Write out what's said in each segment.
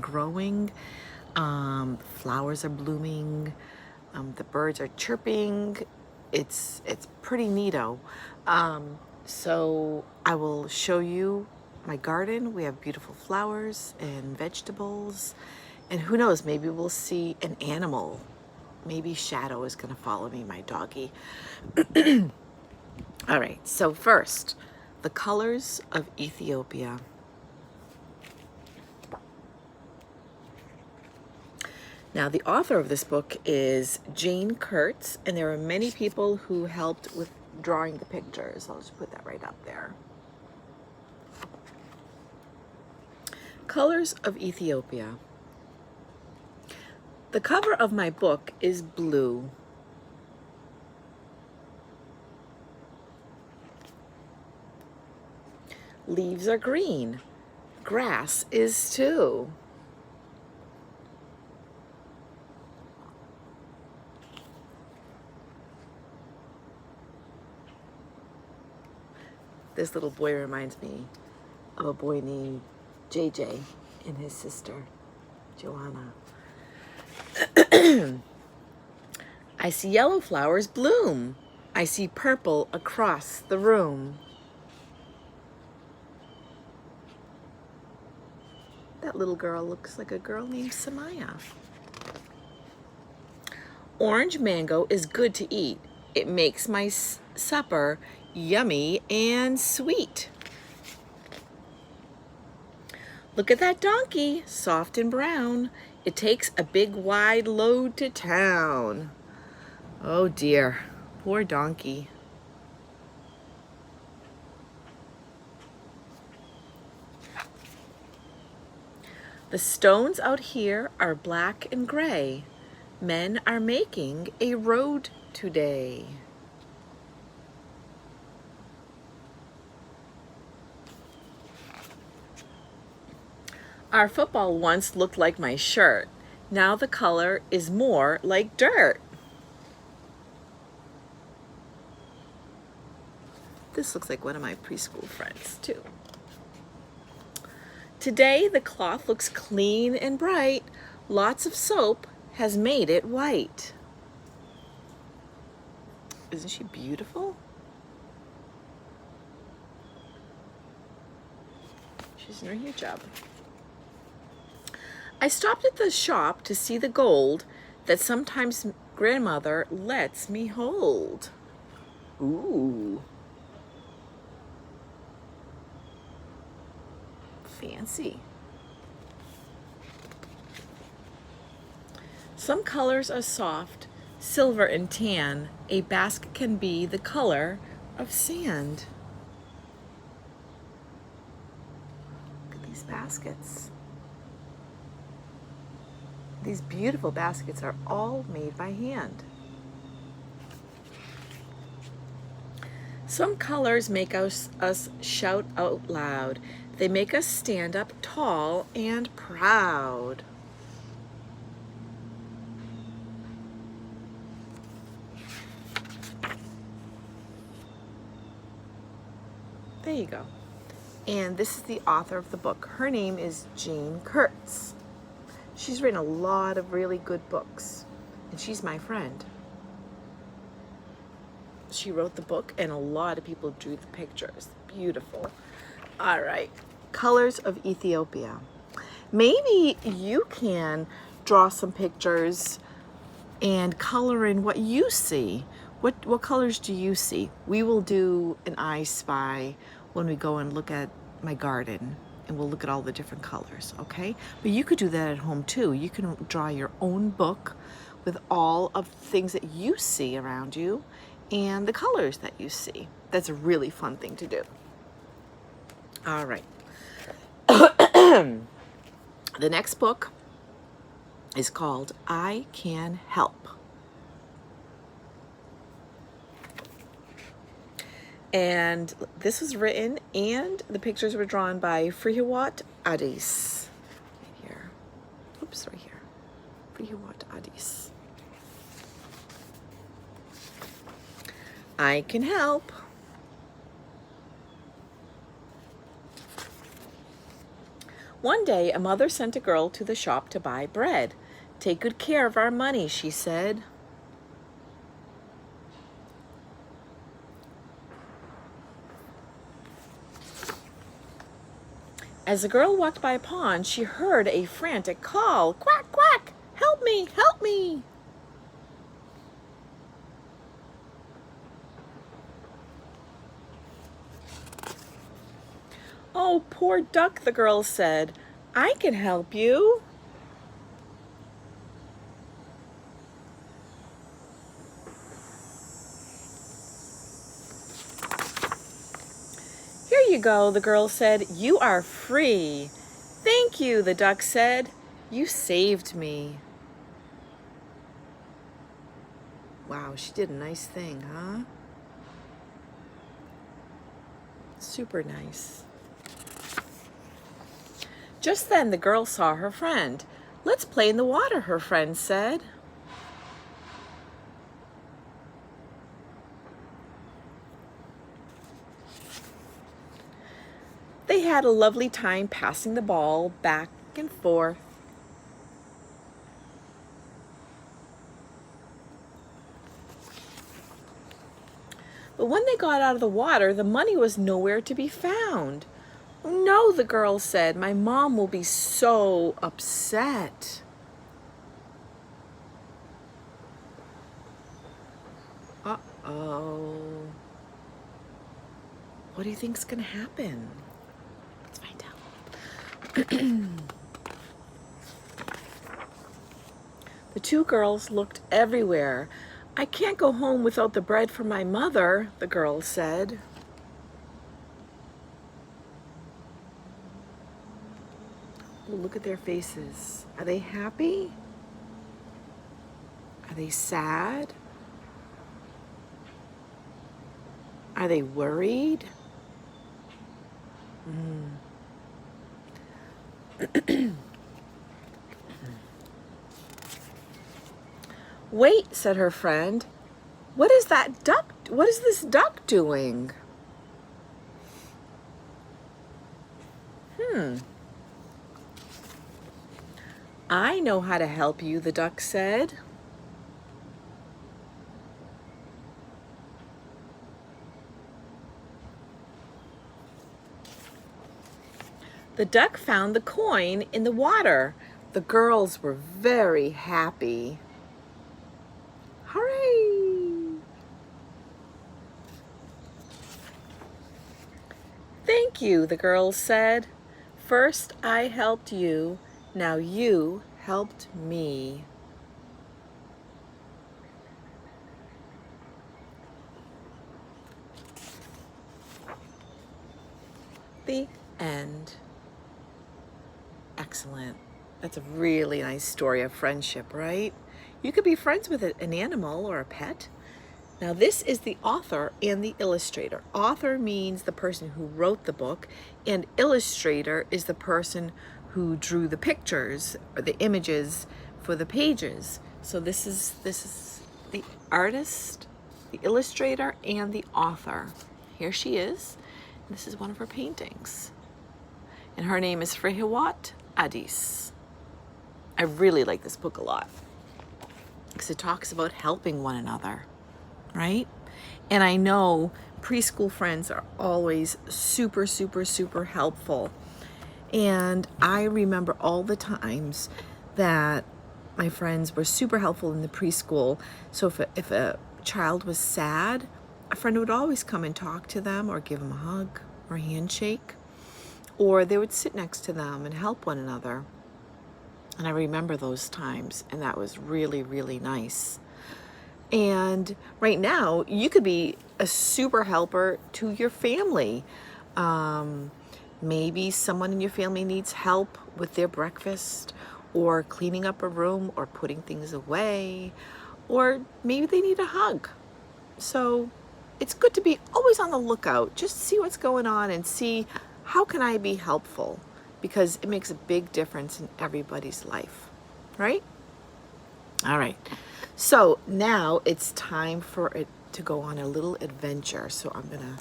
growing. Flowers are blooming. The birds are chirping. It's pretty neato. So I will show you my garden. We have beautiful flowers and vegetables, and who knows, maybe we'll see an animal. Maybe Shadow is gonna follow me, my doggy. All right, so first, the colors of Ethiopia. Now, the author of this book is Jane Kurtz, and there are many people who helped with drawing the pictures. I'll just put that right up there. Colors of Ethiopia. The cover of my book is blue. Leaves are green. Grass is too. This little boy reminds me of a boy named JJ and his sister, Joanna. I see yellow flowers bloom. I see purple across the room. That little girl looks like a girl named Samaya. Orange mango is good to eat. It makes my supper yummy and sweet. Look at that donkey, soft and brown. It takes a big wide load to town. Oh dear, poor donkey. The stones out here are black and gray. Men are making a road today. Our football once looked like my shirt. Now the color is more like dirt. This looks like one of my preschool friends too. Today the cloth looks clean and bright. Lots of soap has made it white. Isn't she beautiful? She's in her hijab. I stopped at the shop to see the gold that sometimes grandmother lets me hold. Ooh. Fancy. Some colors are soft, silver and tan. A basket can be the color of sand. Look at these baskets. These beautiful baskets are all made by hand. Some colors make us shout out loud. They make us stand up tall and proud. There you go. And this is the author of the book. Her name is Jane Kurtz. She's written a lot of really good books, and she's my friend. She wrote the book, and a lot of people drew the pictures. Beautiful. All right, colors of Ethiopia. Maybe you can draw some pictures and color in what you see. What colors do you see? We will do an I Spy when we go and look at my garden, and we'll look at all the different colors, okay? But you could do that at home too. You can draw your own book with all of the things that you see around you and the colors that you see. That's a really fun thing to do. All right. The next book is called I Can Help. And this was written and the pictures were drawn by Frihawat Addis. Right here. Oops, right here. Frihawat Addis. I can help. One day, a mother sent a girl to the shop to buy bread. "Take good care of our money," she said. As the girl walked by a pond, she heard a frantic call. "Quack, quack! Help me, help me!" "Oh, poor duck," the girl said. "I can help you." "Here you go," the girl said. "You are free." "Thank you," the duck said. "You saved me." Wow, she did a nice thing, huh? Super nice. Just then the girl saw her friend. "Let's play in the water," her friend said. They had a lovely time passing the ball back and forth. But when they got out of the water, the money was nowhere to be found. "Oh, no," the girl said. "My mom will be so upset." Uh-oh. What do you think's gonna happen? Let's find out. The two girls looked everywhere. "I can't go home without the bread for my mother," the girl said. Oh, look at their faces. Are they happy? Are they sad? Are they worried? "Wait," said her friend. What is that duck? What is this duck doing?" "I know how to help you," the duck said. The duck found the coin in the water. The girls were very happy. Hooray! "Thank you," the girls said. "First I helped you, now you helped me." The end. Excellent. That's a really nice story of friendship, right? You could be friends with an animal or a pet. Now this is the author and the illustrator. Author means the person who wrote the book, and illustrator is the person who drew the pictures or the images for the pages. So this is the artist, the illustrator, and the author. Here she is. This is one of her paintings. And her name is Frihiwat Addis. I really like this book a lot because it talks about helping one another, right? And I know preschool friends are always super, super, super helpful. And I remember all the times that my friends were super helpful in the preschool. So if a child was sad, a friend would always come and talk to them or give them a hug or a handshake, or they would sit next to them and help one another. And I remember those times, and that was really, really nice. And right now, you could be a super helper to your family. Maybe someone in your family needs help with their breakfast, or cleaning up a room, or putting things away, or maybe they need a hug. So it's good to be always on the lookout. Just see what's going on and see how can I be helpful, because it makes a big difference in everybody's life, right? All right, so now it's time for it to go on a little adventure. So I'm gonna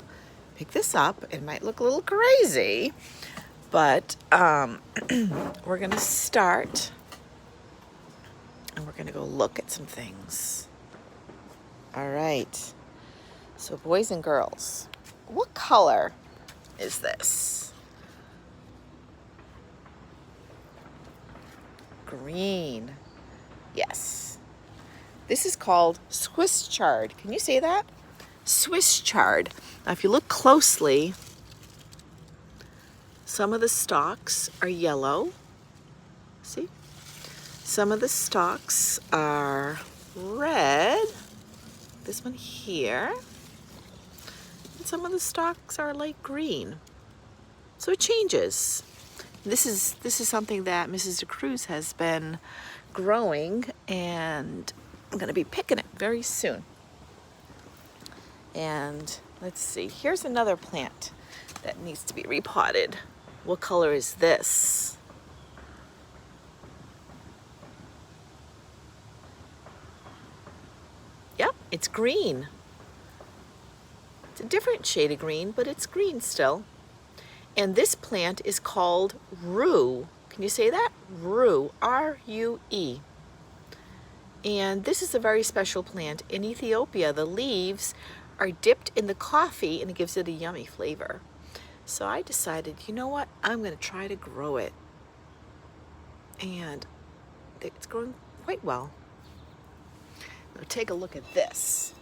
pick this up. It might look a little crazy, But we're gonna start and we're gonna go look at some things. All right, so boys and girls, what color is this? Green. Yes. This is called Swiss chard. Can you say that? Swiss chard. Now if you look closely, some of the stalks are yellow. See? Some of the stalks are red. This one here. And some of the stalks are light green. So it changes. This is something that Mrs. De Cruz has been growing, and I'm going to be picking it very soon. And let's see, here's another plant that needs to be repotted. What color is this? Yep, it's green. It's a different shade of green, but it's green still. And this plant is called rue. Can you say that? Rue, R-U-E. And this is a very special plant. In Ethiopia, the leaves are dipped in the coffee and it gives it a yummy flavor. So I decided, you know what? I'm going to try to grow it. And it's growing quite well. Now take a look at this.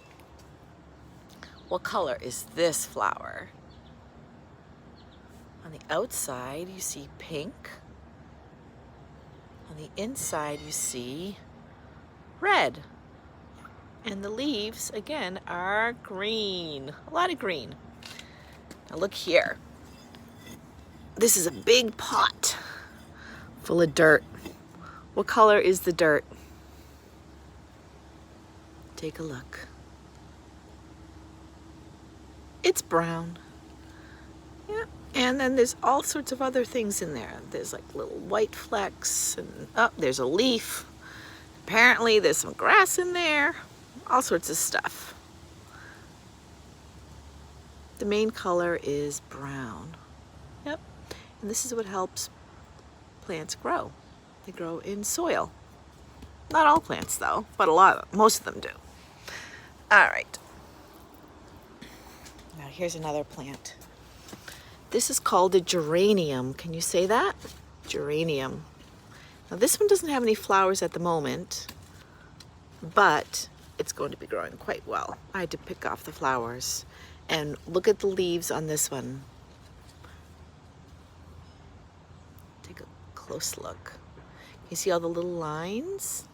What color is this flower? On the outside, you see pink. On the inside, you see red. And the leaves, again, are green. A lot of green. Now look here. This is a big pot full of dirt. What color is the dirt? Take a look. It's brown. Yeah. And then there's all sorts of other things in there. There's like little white flecks, and there's a leaf. Apparently there's some grass in there. All sorts of stuff. The main color is brown. Yep. And this is what helps plants grow. They grow in soil. Not all plants though, but most of them do. All right. Now here's another plant. This is called a geranium. Can you say that? Geranium. Now this one doesn't have any flowers at the moment, but it's going to be growing quite well. I had to pick off the flowers. And look at the leaves on this one. Take a close look. You see all the little lines?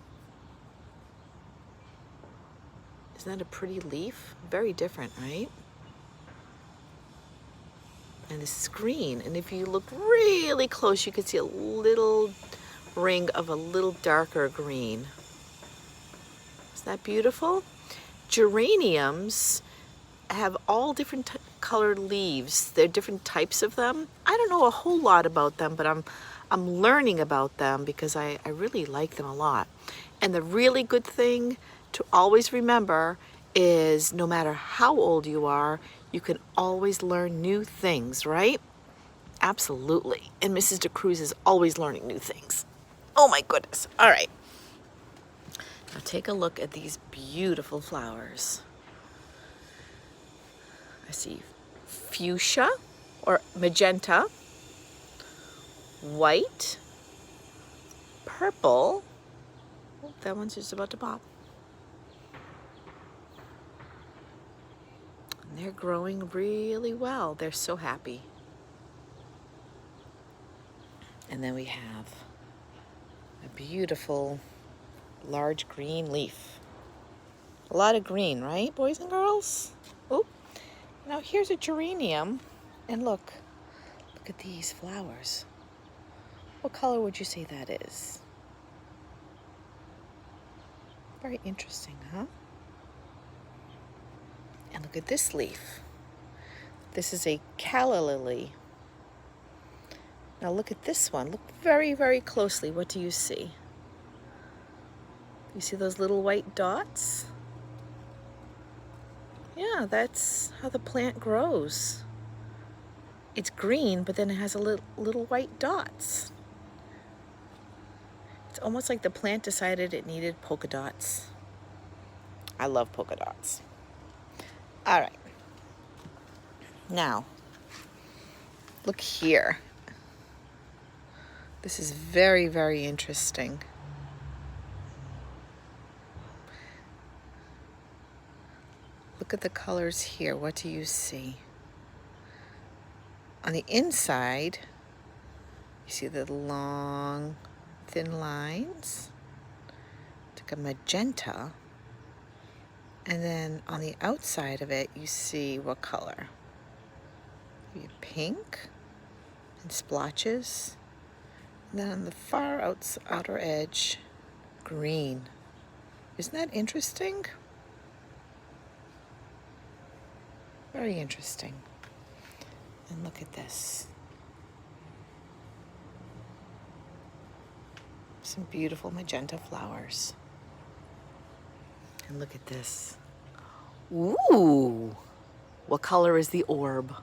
Isn't that a pretty leaf? Very different, right? And this is green. And if you look really close, you can see a little ring of a little darker green. Isn't that beautiful? Geraniums have all different colored leaves. There are different types of them. I don't know a whole lot about them, but I'm learning about them because I really like them a lot. And the really good thing to always remember is no matter how old you are, you can always learn new things, right? Absolutely. And Mrs. De Cruz is always learning new things. Oh my goodness. All right. Now take a look at these beautiful flowers. I see fuchsia or magenta, white, purple. Oh, that one's just about to pop. And they're growing really well. They're so happy. And then we have a beautiful large green leaf. A lot of green, right, boys and girls? Oh, now here's a geranium, and look at these flowers. What color would you say that is? Very interesting, huh? And look at this leaf. This is a calla lily. Now look at this one. Look very, very closely. What do you see? You see those little white dots? Yeah, that's how the plant grows. it's green, but then it has a little white dots. It's almost like the plant decided it needed polka dots. I love polka dots. All right. Now, look here. This is very, very interesting. Look at the colors here. What do you see? On the inside, you see the long, thin lines. It's like a magenta. And then on the outside of it, you see what color? You have pink and splotches. And then on the far outer edge, green. Isn't that interesting? Very interesting. And look at this. Some beautiful magenta flowers. And look at this. Ooh! What color is the orb?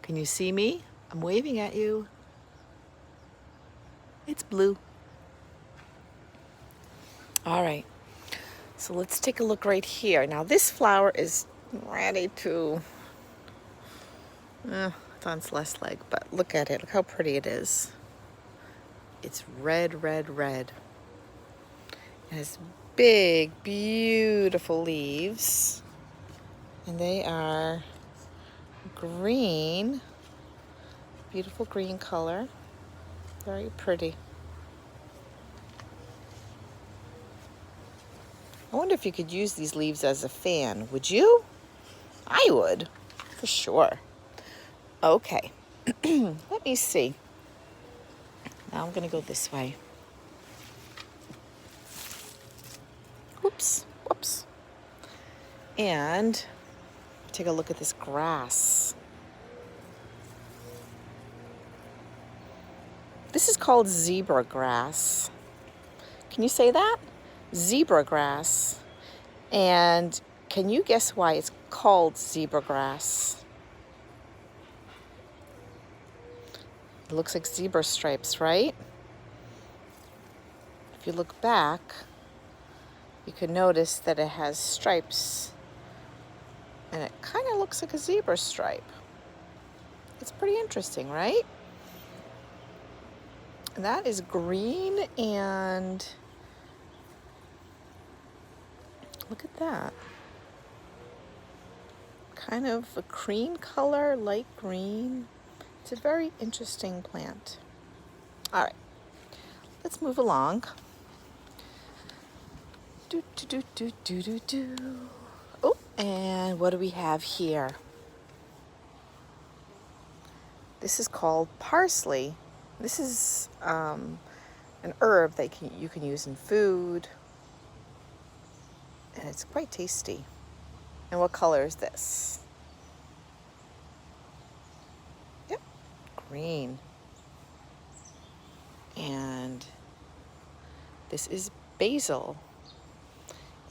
Can you see me? I'm waving at you. It's blue. All right. So let's take a look right here. Now this flower is ready to... it's on its last leg, but look at it. Look how pretty it is. It's red, red, red. It has big, beautiful leaves. And they are green. Beautiful green color. Very pretty. I wonder if you could use these leaves as a fan. Would you? I would, for sure. Okay. Let me see. Now I'm going to go this way. Whoops, whoops. And take a look at this grass. This is called zebra grass. Can you say that? Zebra grass. And can you guess why it's called zebra grass? It looks like zebra stripes, right? If you look back, you can notice that it has stripes, and it kind of looks like a zebra stripe. It's pretty interesting, right? And that is green, and look at that. Kind of a cream color, light green. It's a very interesting plant. All right, let's move along. Oh, and what do we have here? This is called parsley. This is an herb that you can use in food, and it's quite tasty. And what color is this? Yep, green. And this is basil.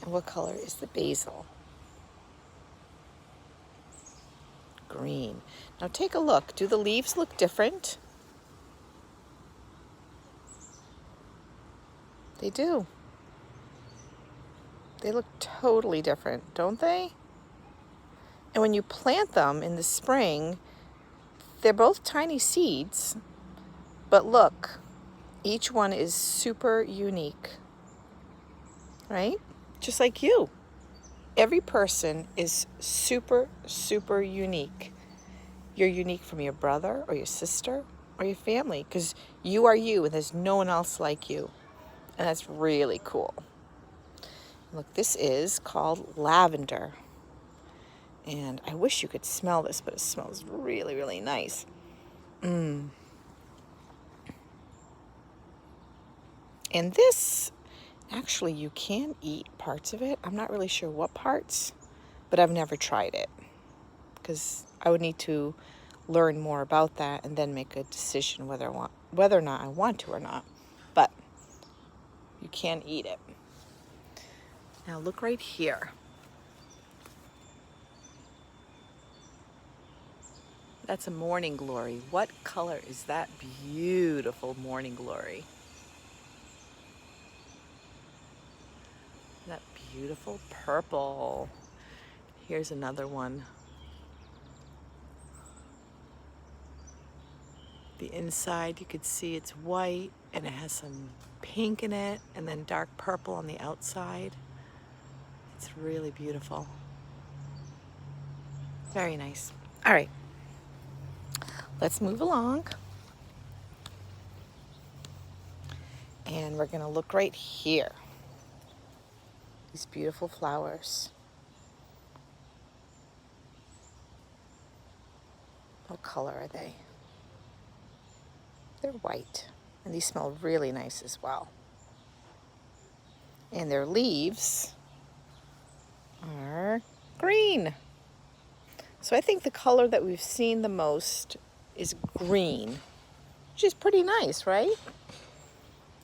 And what color is the basil? Green. Now take a look. Do the leaves look different? They do. They look totally different, don't they? And when you plant them in the spring, they're both tiny seeds, but look, each one is super unique, right? Just like you. Every person is super, super unique. You're unique from your brother or your sister or your family, because you are you and there's no one else like you. And that's really cool. Look, this is called lavender. And I wish you could smell this, but it smells really, really nice. And this, actually, you can eat parts of it. I'm not really sure what parts, but I've never tried it, because I would need to learn more about that and then make a decision whether or not I want to or not. But you can eat it. Now look right here. That's a morning glory. What color is that beautiful morning glory? That beautiful purple. Here's another one. The inside, you could see it's white and it has some pink in it and then dark purple on the outside. It's really beautiful. Very nice. All right, let's move along. And we're gonna look right here. These beautiful flowers. What color are they? They're white, and these smell really nice as well. And their leaves are green. So I think the color that we've seen the most is green, which is pretty nice, right?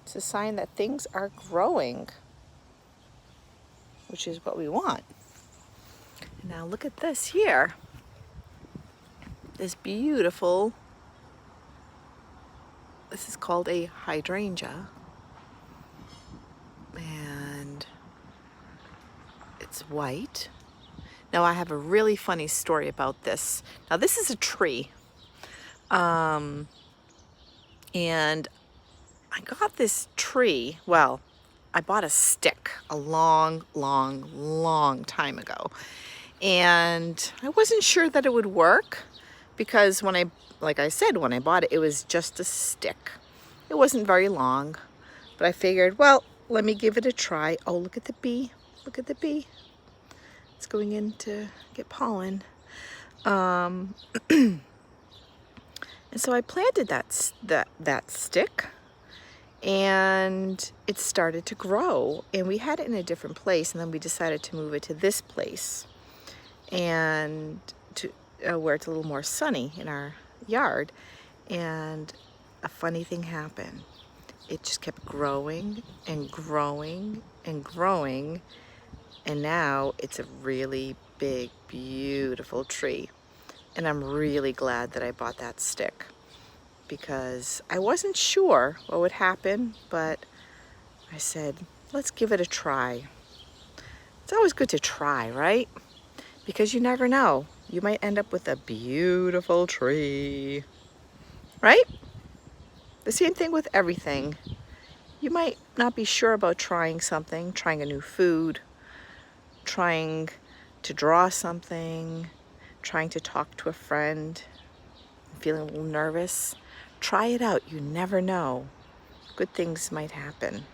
It's a sign that things are growing, which is what we want. Now look at this here. This beautiful, this is called a hydrangea. And it's white. Now I have a really funny story about this. Now this is a tree. And I got this tree, well, I bought a stick a long time ago. And I wasn't sure that it would work because like I said, when I bought it, it was just a stick. It wasn't very long, but I figured, well, let me give it a try. Oh, look at the bee. Look at the bee. It's going in to get pollen. And so I planted that stick, and it started to grow. And we had it in a different place, and then we decided to move it to this place, and to where it's a little more sunny in our yard. And a funny thing happened. It just kept growing and growing and growing, and now it's a really big, beautiful tree. And I'm really glad that I bought that stick because I wasn't sure what would happen, but I said, let's give it a try. It's always good to try, right? Because you never know. You might end up with a beautiful tree, right? The same thing with everything. You might not be sure about trying something, trying a new food, trying to draw something, trying to talk to a friend, feeling a little nervous. Try it out. You never know. Good things might happen.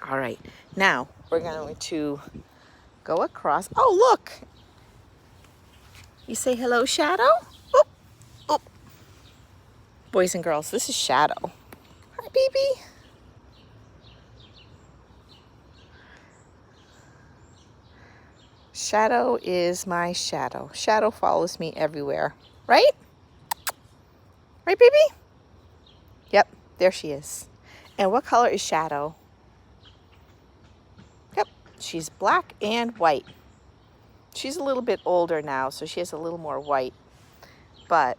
All right, now we're going to go across. Oh, look. You say hello, Shadow? Oop, oop. Boys and girls, this is Shadow. Hi, baby. Shadow is my shadow. Shadow follows me everywhere, right? Right, baby? Yep, there she is. And what color is Shadow? Yep, she's black and white. She's a little bit older now, so she has a little more white, but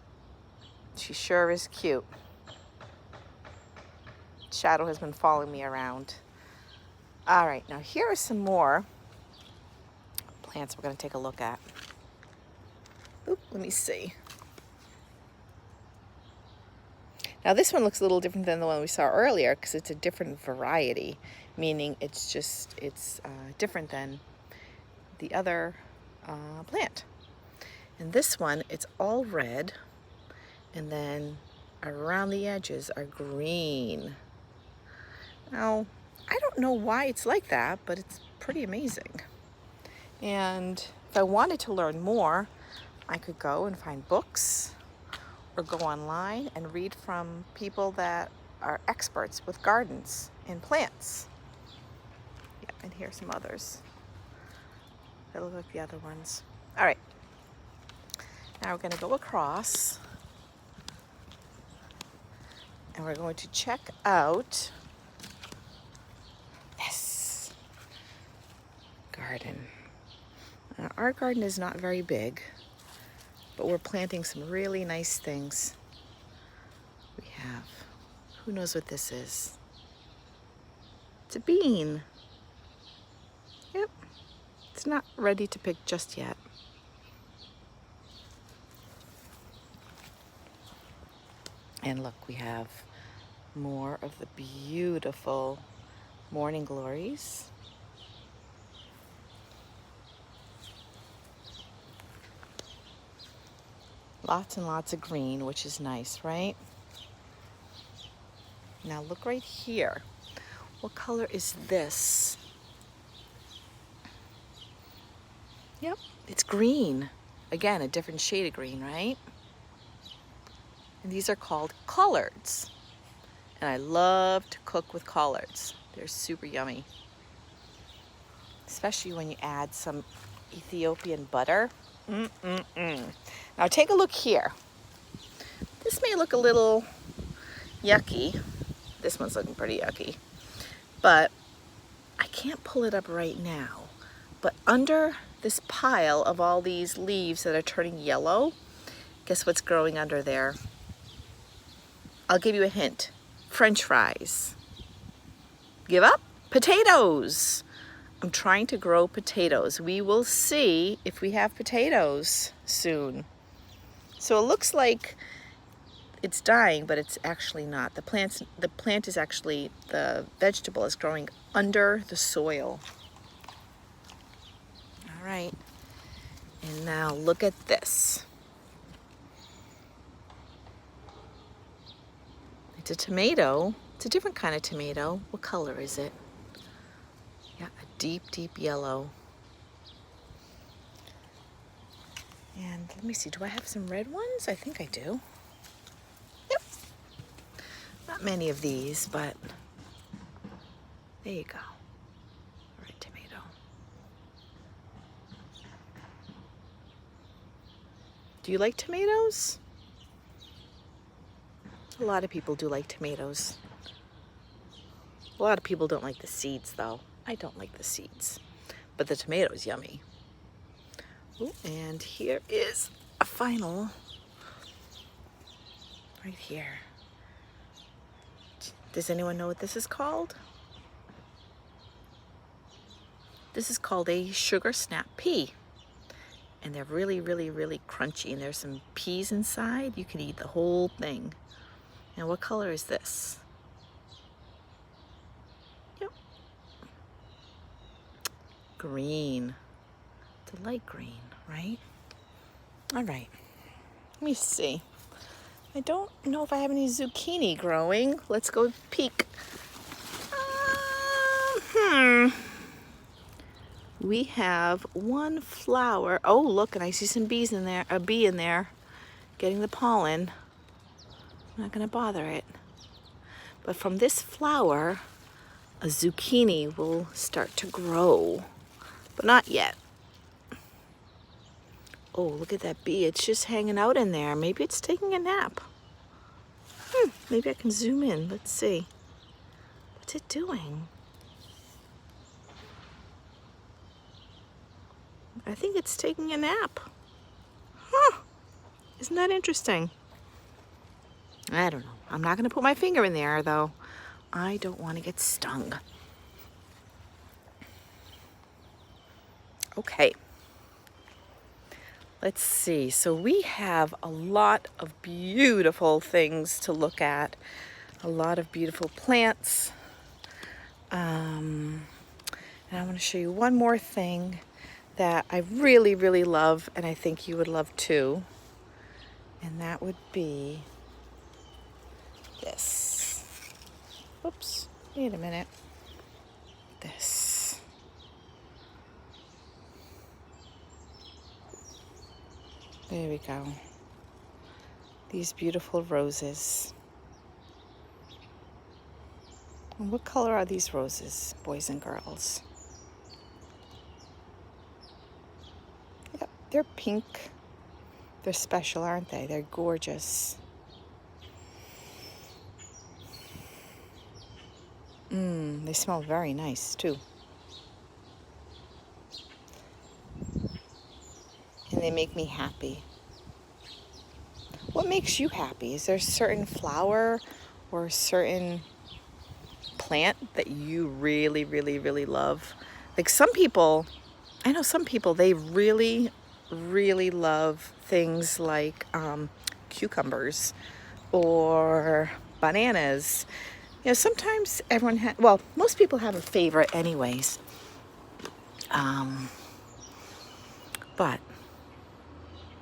she sure is cute. Shadow has been following me around. All right, now here are some more plants we're going to take a look at. Oop, let me see. Now this one looks a little different than the one we saw earlier because it's a different variety, meaning it's different than the other plant. And this one, it's all red, and then around the edges are green. Now, I don't know why it's like that, but it's pretty amazing. And if I wanted to learn more, I could go and find books or go online and read from people that are experts with gardens and plants. Yeah, and here's some others that look like the other ones. All right, now we're going to go across and we're going to check out this garden. Our garden is not very big, but we're planting some really nice things. We have, who knows what this is? It's a bean. Yep, it's not ready to pick just yet. And look, we have more of the beautiful morning glories. Lots and lots of green, which is nice, right? Now look right here. What color is this? Yep, it's green. Again, a different shade of green, right? And these are called collards. And I love to cook with collards. They're super yummy. Especially when you add some Ethiopian butter. Now take a look here. This may look a little yucky. This one's looking pretty yucky. But I can't pull it up right now. But under this pile of all these leaves that are turning yellow, guess what's growing under there? I'll give you a hint. French fries. Give up? Potatoes. I'm trying to grow potatoes. We will see if we have potatoes soon. So it looks like it's dying, but it's actually not. The plant is actually, the vegetable is growing under the soil. All right. And now look at this. It's a tomato. It's a different kind of tomato. What color is it? Yeah, a deep, deep yellow. And let me see, do I have some red ones? I think I do. Yep. Not many of these, but there you go. Red tomato. Do you like tomatoes? A lot of people do like tomatoes. A lot of people don't like the seeds, though. I don't like the seeds, but the tomato's yummy. Ooh, and here is a final, right here. Does anyone know what this is called? This is called a sugar snap pea. And they're really, really, really crunchy. And there's some peas inside. You can eat the whole thing. And what color is this? Yep. Green. It's a light green, right? All right. Let me see. I don't know if I have any zucchini growing. Let's go peek. We have one flower. Oh, look, and I see some bees in there, a bee in there getting the pollen. I'm not gonna bother it. But from this flower, a zucchini will start to grow, but not yet. Oh, look at that bee. It's just hanging out in there. Maybe it's taking a nap. Maybe I can zoom in. Let's see. What's it doing? I think it's taking a nap. Huh. Isn't that interesting? I don't know. I'm not going to put my finger in there, though. I don't want to get stung. Okay. Let's see. So we have a lot of beautiful things to look at. A lot of beautiful plants. And I want to show you one more thing that I really, really love, and I think you would love too. And that would be this. Oops, wait a minute. This. There we go. These beautiful roses. And what color are these roses, boys and girls? Yep, they're pink. They're special, aren't they? They're gorgeous. They smell very nice too. they make me happy. What makes you happy? Is there a certain flower or a certain plant that you really, really, really love? Like some people, I know some people, they really, really love things like cucumbers or bananas. You know, sometimes everyone well, most people have a favorite anyways. But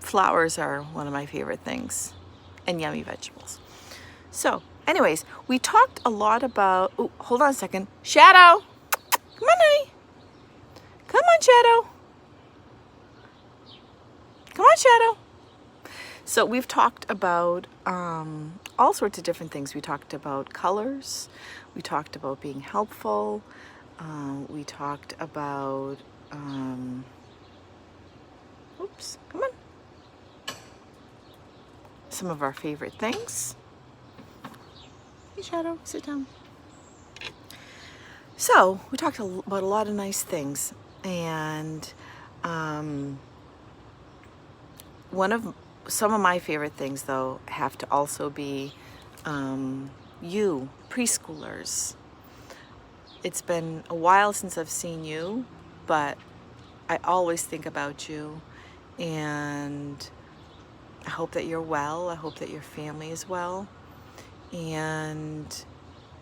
flowers are one of my favorite things, and yummy vegetables. So, anyways, we talked a lot about, oh, hold on a second. Shadow! Come on, honey. Come on, Shadow. Come on, Shadow. So we've talked about all sorts of different things. We talked about colors. We talked about being helpful. We talked about, oops, come on. Some of our favorite things. Hey, Shadow, sit down. So we talked about a lot of nice things, and some of my favorite things, though, have to also be you, preschoolers. It's been a while since I've seen you, but I always think about you, and I hope that you're well. I hope that your family is well. And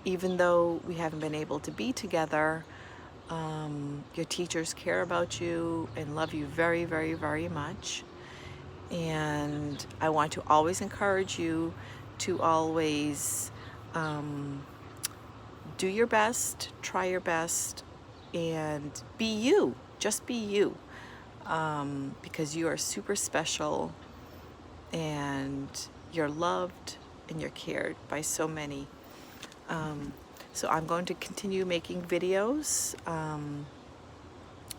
even though we haven't been able to be together, your teachers care about you and love you very, very, very much. And I want to always encourage you to always do your best, try your best, and be you. Just be you, because you are super special, and you're loved and you're cared by so many. So I'm going to continue making videos,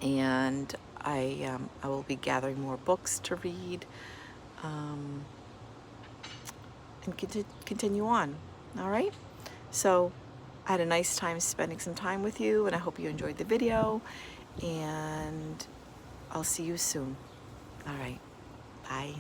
and I will be gathering more books to read, and continue on. All right? So I had a nice time spending some time with you, and I hope you enjoyed the video, and I'll see you soon. All right. Bye.